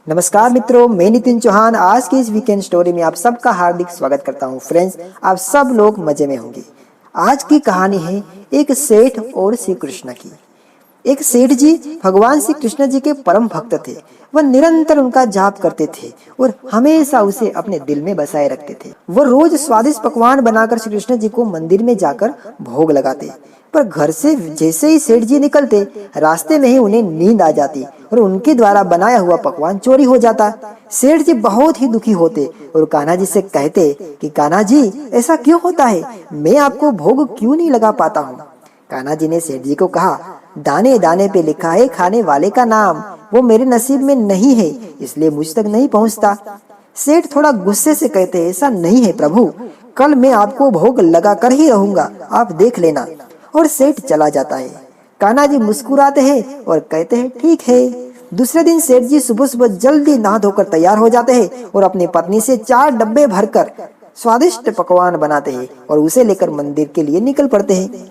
नमस्कार मित्रों, मैं नितिन चौहान आज की इस वीकेंड स्टोरी में आप सबका हार्दिक स्वागत करता हूं। फ्रेंड्स, आप सब लोग मजे में होंगे। आज की कहानी है एक सेठ और श्री कृष्ण की। एक सेठ जी भगवान श्री कृष्ण जी के परम भक्त थे। वह निरंतर उनका जाप करते थे और हमेशा उसे अपने दिल में बसाए रखते थे। वो रोज स्वादिष्ट पकवान बनाकर श्री कृष्ण जी को मंदिर में जाकर भोग लगाते। पर घर से जैसे ही सेठ जी निकलते, रास्ते में ही उन्हें नींद आ जाती और उनके द्वारा बनाया हुआ पकवान चोरी हो जाता। सेठ जी बहुत ही दुखी होते और कान्हा जी से कहते कि कान्हा जी, ऐसा क्यों होता है? मैं आपको भोग क्यों नहीं लगा पाता हूँ? कान्हा जी ने सेठ जी को कहा, दाने दाने पे लिखा है खाने वाले का नाम, वो मेरे नसीब में नहीं है, इसलिए मुझ तक नहीं पहुँचता। सेठ थोड़ा गुस्से से कहते, ऐसा नहीं है प्रभु, कल मैं आपको भोग लगा कर ही रहूंगा, आप देख लेना। और सेठ चला जाता है। कान्हा जी मुस्कुराते हैं और कहते हैं ठीक है। दूसरे दिन सेठ जी सुबह सुबह जल्दी नहा धोकर तैयार हो जाते हैं और अपनी पत्नी से 4 डब्बे भरकर स्वादिष्ट पकवान बनाते हैं और उसे लेकर मंदिर के लिए निकल पड़ते हैं।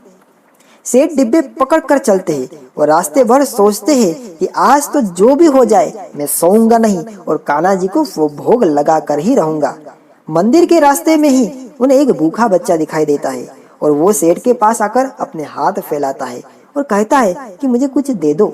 सेठ डिब्बे पकड़ कर चलते हैं और रास्ते भर सोचते हैं कि आज तो जो भी हो जाए मैं सोऊंगा नहीं और कान्हा जी को वो भोग लगा कर ही रहूंगा। मंदिर के रास्ते में ही उन्हें एक भूखा बच्चा दिखाई देता है और वो सेठ के पास आकर अपने हाथ फैलाता है और कहता है कि मुझे कुछ दे दो।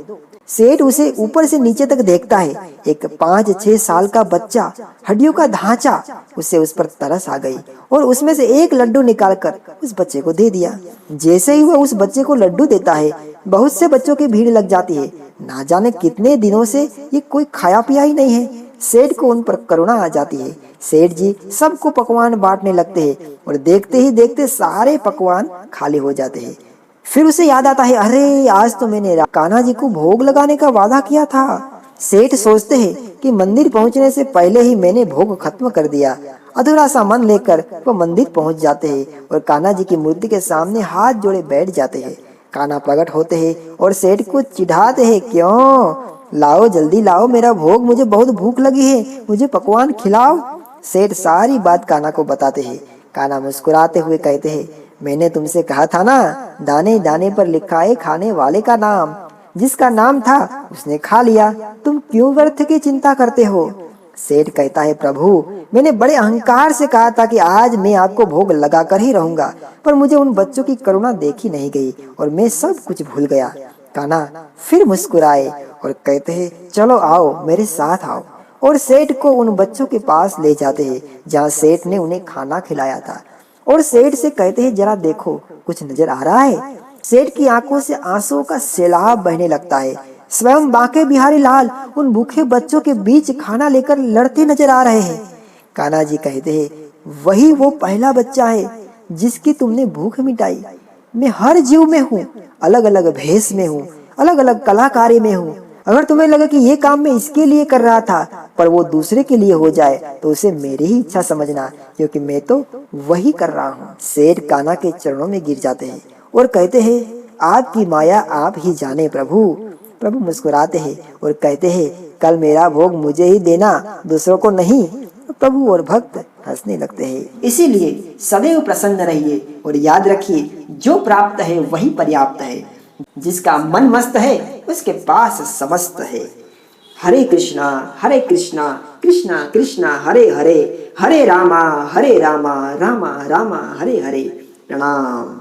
सेठ उसे ऊपर से नीचे तक देखता है। एक 5-6 साल का बच्चा, हड्डियों का ढांचा। उसे उस पर तरस आ गई और उसमें से एक लड्डू निकालकर उस बच्चे को दे दिया। जैसे ही वह उस बच्चे को लड्डू देता है, बहुत से बच्चों की भीड़ लग जाती है। ना जाने कितने दिनों से ये कोई खाया पिया ही नहीं है। सेठ को उन पर करुणा आ जाती है। सेठ जी सबको पकवान बांटने लगते हैं और देखते ही देखते सारे पकवान खाली हो जाते हैं। फिर उसे याद आता है, अरे आज तो मैंने कान्हा जी को भोग लगाने का वादा किया था। सेठ सोचते हैं कि मंदिर पहुंचने से पहले ही मैंने भोग खत्म कर दिया। अधूरा सा मन लेकर वो मंदिर पहुंच जाते हैं और कान्हा जी की मूर्ति के सामने हाथ जोड़े बैठ जाते हैं। कान्हा प्रकट होते हैं और सेठ को चिढ़ाते हैं, क्यों? लाओ जल्दी लाओ मेरा भोग, मुझे बहुत भूख लगी है, मुझे पकवान खिलाओ। सेठ सारी बात कान्हा को बताते हैं। कान्हा मुस्कुराते हुए कहते हैं, मैंने तुमसे कहा था ना, दाने दाने पर लिखा है खाने वाले का नाम। जिसका नाम था उसने खा लिया, तुम क्यों व्यर्थ की चिंता करते हो? सेठ कहता है, प्रभु मैंने बड़े अहंकार से कहा था कि आज मैं आपको भोग लगा कर ही रहूंगा, पर मुझे उन बच्चों की करुणा देखी नहीं गई और मैं सब कुछ भूल गया। कान्हा फिर मुस्कुराए और कहते हैं, चलो आओ मेरे साथ आओ। और सेठ को उन बच्चों के पास ले जाते हैं जहाँ सेठ ने उन्हें खाना खिलाया था और सेठ से कहते हैं, जरा देखो कुछ नजर आ रहा है? सेठ की आंखों से आंसुओं का सैलाब बहने लगता है। स्वयं बांके बिहारी लाल उन भूखे बच्चों के बीच खाना लेकर लड़ते नजर आ रहे हैं। कान्हा जी कहते हैं, वही वो पहला बच्चा है जिसकी तुमने भूख मिटाई। मैं हर जीव में हूँ, अलग अलग भेष में हूँ, अलग अलग कलाकारी में हूँ। अगर तुम्हें लगे कि ये काम मैं इसके लिए कर रहा था पर वो दूसरे के लिए हो जाए तो उसे मेरी ही इच्छा समझना, क्योंकि मैं तो वही कर रहा हूँ। सेठ कान्हा के चरणों में गिर जाते हैं और कहते हैं, आपकी माया आप ही जाने प्रभु। प्रभु मुस्कुराते हैं और कहते हैं, कल मेरा भोग मुझे ही देना, दूसरों को नहीं। प्रभु और भक्त हंसने लगते हैं। इसीलिए सदैव प्रसन्न रहिए और याद रखिए, जो प्राप्त है वही पर्याप्त है। जिसका मन मस्त है उसके पास समस्त है। हरे कृष्णा कृष्णा कृष्णा हरे हरे, हरे रामा रामा रामा हरे हरे। प्रणाम।